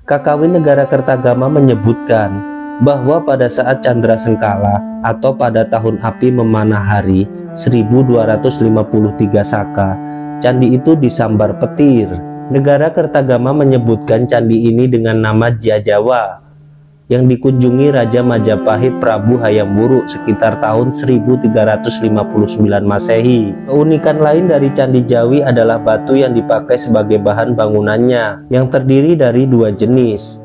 KKW Negara Kertagama menyebutkan bahwa pada saat Candra Sengkala atau pada tahun api memanah hari 1253 Saka, candi itu disambar petir. Negara Kertagama menyebutkan candi ini dengan nama Jajawa yang dikunjungi Raja Majapahit Prabu Hayam Wuruk sekitar tahun 1359 Masehi. Keunikan lain dari Candi Jawi adalah batu yang dipakai sebagai bahan bangunannya yang terdiri dari dua jenis.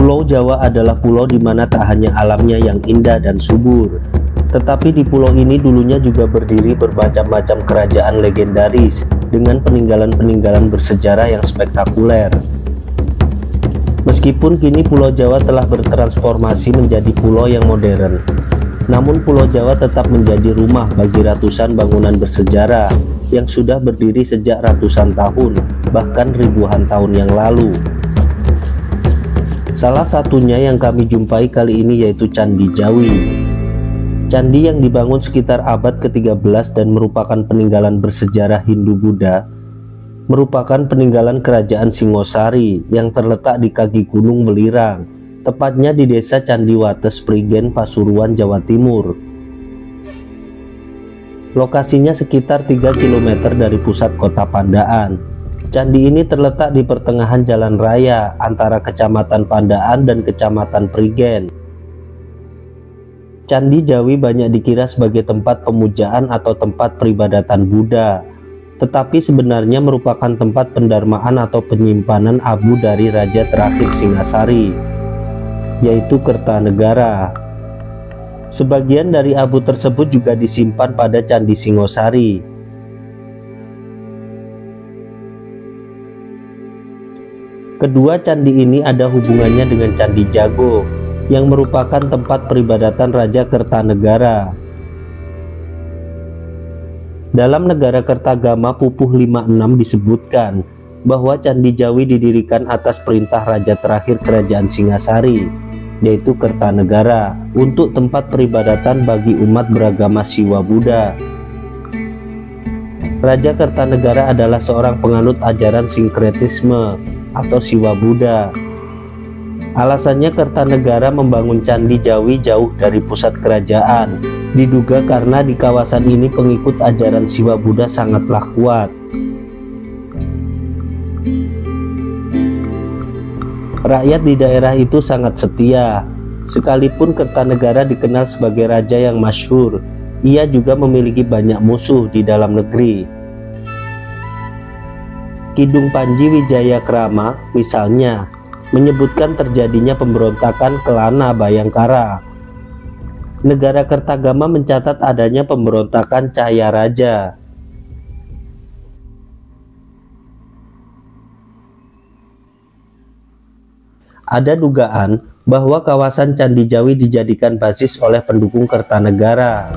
Pulau Jawa adalah pulau di mana tak hanya alamnya yang indah dan subur, tetapi di pulau ini dulunya juga berdiri bermacam-macam kerajaan legendaris dengan peninggalan-peninggalan bersejarah yang spektakuler. Meskipun kini Pulau Jawa telah bertransformasi menjadi pulau yang modern, namun Pulau Jawa tetap menjadi rumah bagi ratusan bangunan bersejarah yang sudah berdiri sejak ratusan tahun, bahkan ribuan tahun yang lalu. Salah satunya yang kami jumpai kali ini yaitu Candi Jawi. Candi yang dibangun sekitar abad ke-13 dan merupakan peninggalan bersejarah Hindu-Buddha, merupakan peninggalan kerajaan Singosari yang terletak di kaki Gunung Welirang, tepatnya di desa Candiwates, Prigen, Pasuruan, Jawa Timur. Lokasinya sekitar 3 km dari pusat kota Pandaan. Candi ini terletak di pertengahan jalan raya antara Kecamatan Pandaan dan Kecamatan Prigen. Candi Jawi banyak dikira sebagai tempat pemujaan atau tempat peribadatan Buddha, tetapi sebenarnya merupakan tempat pendarmaan atau penyimpanan abu dari raja terakhir Singasari, yaitu Kertanegara. Sebagian dari abu tersebut juga disimpan pada Candi Singosari. Kedua candi ini ada hubungannya dengan Candi Jago yang merupakan tempat peribadatan Raja Kertanegara. Dalam Negara Kertagama Pupuh 56 disebutkan bahwa Candi Jawi didirikan atas perintah raja terakhir kerajaan Singasari, yaitu Kertanegara, untuk tempat peribadatan bagi umat beragama Siwa Buddha. Raja Kertanegara adalah seorang penganut ajaran sinkretisme atau Siwa Buddha. Alasannya Kertanegara membangun Candi Jawi jauh dari pusat kerajaan, diduga karena di kawasan ini pengikut ajaran Siwa Buddha sangatlah kuat. Rakyat di daerah itu sangat setia. Sekalipun Kertanegara dikenal sebagai raja yang masyhur, ia juga memiliki banyak musuh di dalam negeri. Kidung Panji Wijayakrama misalnya menyebutkan terjadinya pemberontakan Kelana Bayangkara. Negara Kertagama mencatat adanya pemberontakan Cahaya Raja. Ada dugaan bahwa kawasan Candi Jawi dijadikan basis oleh pendukung Kertanegara.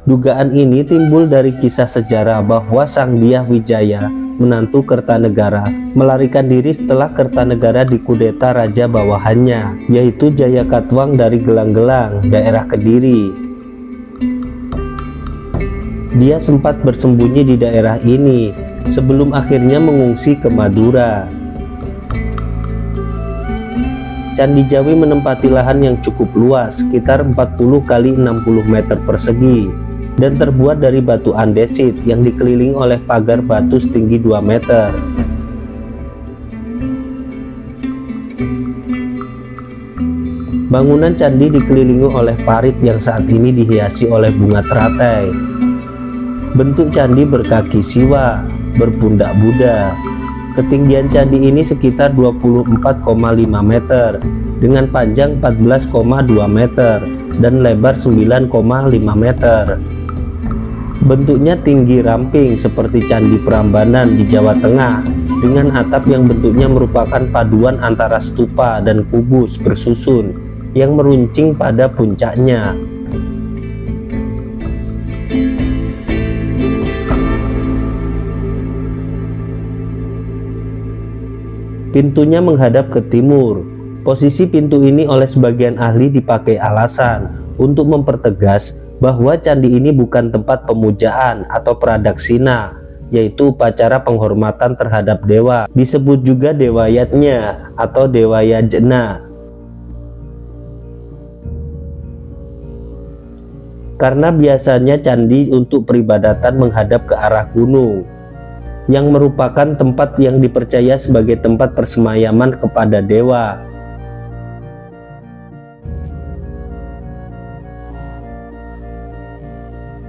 Dugaan ini timbul dari kisah sejarah bahwa Sang Dyah Wijaya, menantu Kertanegara, melarikan diri setelah Kertanegara dikudeta raja bawahannya, yaitu Jayakatwang dari Gelang-Gelang, daerah Kediri. Dia sempat bersembunyi di daerah ini sebelum akhirnya mengungsi ke Madura. Candi Jawi menempati lahan yang cukup luas, sekitar 40 kali 60 meter persegi, dan terbuat dari batu andesit yang dikelilingi oleh pagar batu setinggi 2 meter. Bangunan candi dikelilingi oleh parit yang saat ini dihiasi oleh bunga teratai. Bentuk candi berkaki siwa, berpundak Buddha. Ketinggian candi ini sekitar 24,5 meter dengan panjang 14,2 meter dan lebar 9,5 meter. Bentuknya tinggi ramping seperti Candi Prambanan di Jawa Tengah, dengan atap yang bentuknya merupakan paduan antara stupa dan kubus bersusun yang meruncing pada puncaknya. Pintunya menghadap ke timur. Posisi pintu ini oleh sebagian ahli dipakai alasan untuk mempertegas bahwa candi ini bukan tempat pemujaan atau pradaksina, yaitu upacara penghormatan terhadap dewa, disebut juga dewa yatnya atau dewa yajna. Karena biasanya candi untuk peribadatan menghadap ke arah gunung, yang merupakan tempat yang dipercaya sebagai tempat persemayaman kepada dewa.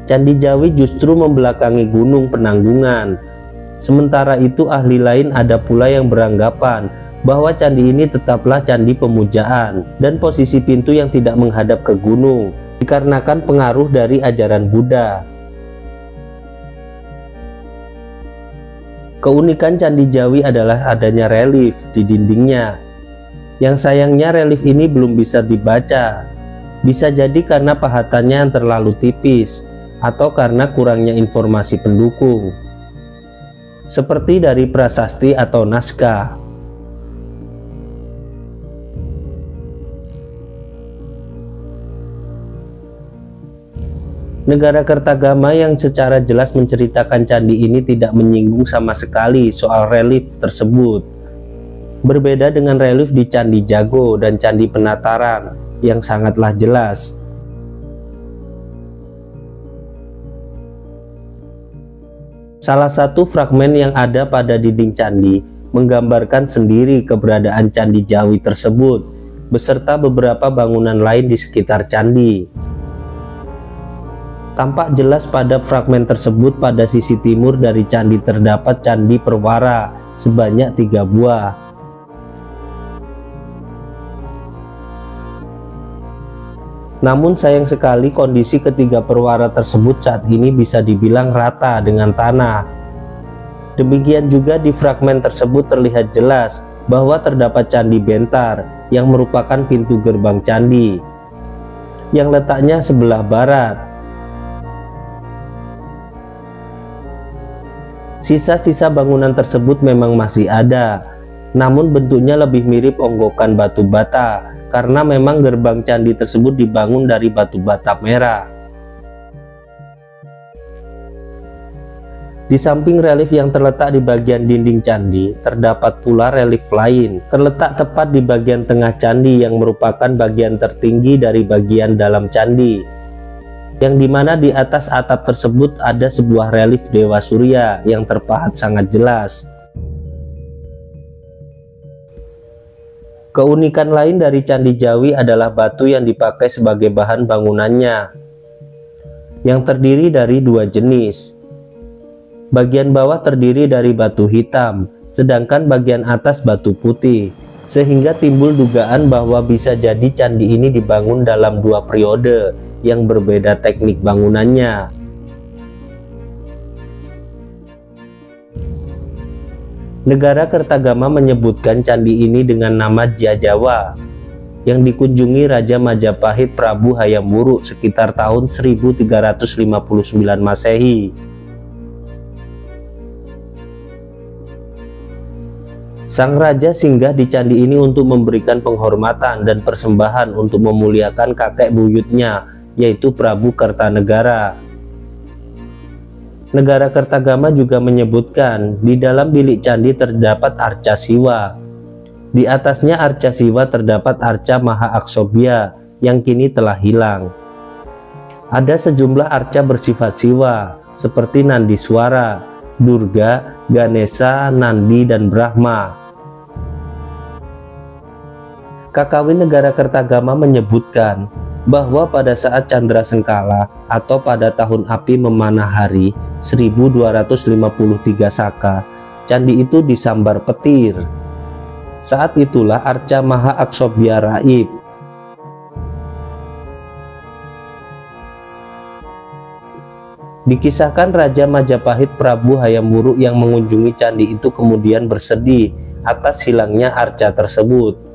Candi Jawi justru membelakangi Gunung Penanggungan. Sementara itu ahli lain ada pula yang beranggapan bahwa candi ini tetaplah candi pemujaan dan posisi pintu yang tidak menghadap ke gunung dikarenakan pengaruh dari ajaran Buddha. Keunikan Candi Jawi adalah adanya relief di dindingnya. Yang sayangnya relief ini belum bisa dibaca. Bisa jadi karena pahatannya yang terlalu tipis atau karena kurangnya informasi pendukung, seperti dari prasasti atau naskah. Negara Kertagama yang secara jelas menceritakan candi ini tidak menyinggung sama sekali soal relief tersebut. Berbeda dengan relief di Candi Jago dan Candi Penataran yang sangatlah jelas. Salah satu fragmen yang ada pada dinding candi menggambarkan sendiri keberadaan Candi Jawi tersebut beserta beberapa bangunan lain di sekitar candi. Tampak jelas pada fragmen tersebut pada sisi timur dari candi terdapat Candi Perwara sebanyak 3 buah. Namun sayang sekali kondisi ketiga perwara tersebut saat ini bisa dibilang rata dengan tanah. Demikian juga di fragmen tersebut terlihat jelas bahwa terdapat Candi Bentar yang merupakan pintu gerbang candi yang letaknya sebelah barat. Sisa-sisa bangunan tersebut memang masih ada, namun bentuknya lebih mirip onggokan batu bata karena memang gerbang candi tersebut dibangun dari batu bata merah. Di samping relief yang terletak di bagian dinding candi, terdapat pula relief lain terletak tepat di bagian tengah candi yang merupakan bagian tertinggi dari bagian dalam candi, yang dimana di atas atap tersebut ada sebuah relief Dewa Surya yang terpahat sangat jelas. Keunikan lain dari Candi Jawi adalah batu yang dipakai sebagai bahan bangunannya, yang terdiri dari 2 jenis. Bagian bawah terdiri dari batu hitam, sedangkan bagian atas batu putih, sehingga timbul dugaan bahwa bisa jadi candi ini dibangun dalam 2 periode yang berbeda teknik bangunannya. Negara Kertagama menyebutkan candi ini dengan nama Jajawa, yang dikunjungi Raja Majapahit Prabu Hayam Wuruk sekitar tahun 1359 Masehi. Sang raja singgah di candi ini untuk memberikan penghormatan dan persembahan untuk memuliakan kakek buyutnya, yaitu Prabu Kertanegara. Negara Kertagama juga menyebutkan di dalam bilik candi terdapat arca Siwa. Di atasnya arca Siwa terdapat arca Maha Aksobya yang kini telah hilang. Ada sejumlah arca bersifat Siwa seperti Nandiswara, Durga, Ganesha, Nandi, dan Brahma. Kakawin Negara Kertagama menyebutkan bahwa pada saat Candra Sengkala atau pada tahun api memanah hari 1253 Saka, candi itu disambar petir. Saat itulah arca Maha Aksobya raib. Dikisahkan Raja Majapahit Prabu Hayam Wuruk yang mengunjungi candi itu kemudian bersedih atas hilangnya arca tersebut.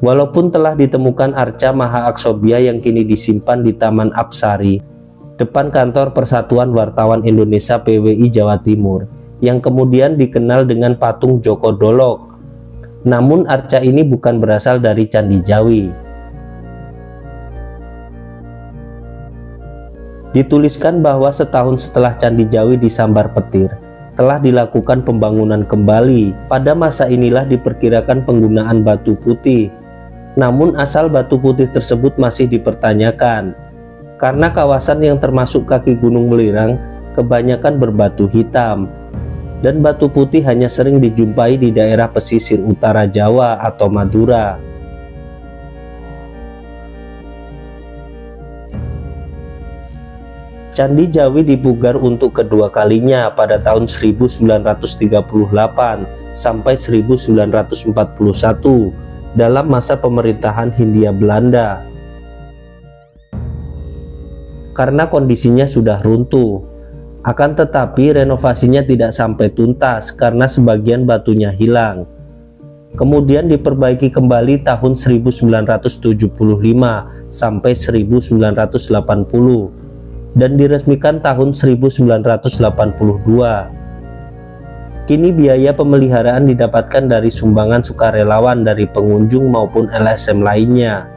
Walaupun telah ditemukan arca Maha Aksobya yang kini disimpan di Taman Apsari, depan kantor Persatuan Wartawan Indonesia PWI Jawa Timur, yang kemudian dikenal dengan patung Joko Dolok Namun arca ini bukan berasal dari Candi Jawi. Dituliskan bahwa setahun setelah Candi Jawi disambar petir, telah dilakukan pembangunan kembali. Pada masa inilah diperkirakan penggunaan batu putih. Namun asal batu putih tersebut masih dipertanyakan, karena kawasan yang termasuk kaki Gunung Welirang kebanyakan berbatu hitam, dan batu putih hanya sering dijumpai di daerah pesisir utara Jawa atau Madura. Candi Jawi dipugar untuk kedua kalinya pada tahun 1938 sampai 1941 dalam masa pemerintahan Hindia Belanda. Karena kondisinya sudah runtuh, akan tetapi renovasinya tidak sampai tuntas karena sebagian batunya hilang. Kemudian diperbaiki kembali tahun 1975 sampai 1980 dan diresmikan tahun 1982. Kini biaya pemeliharaan didapatkan dari sumbangan sukarelawan dari pengunjung maupun LSM lainnya.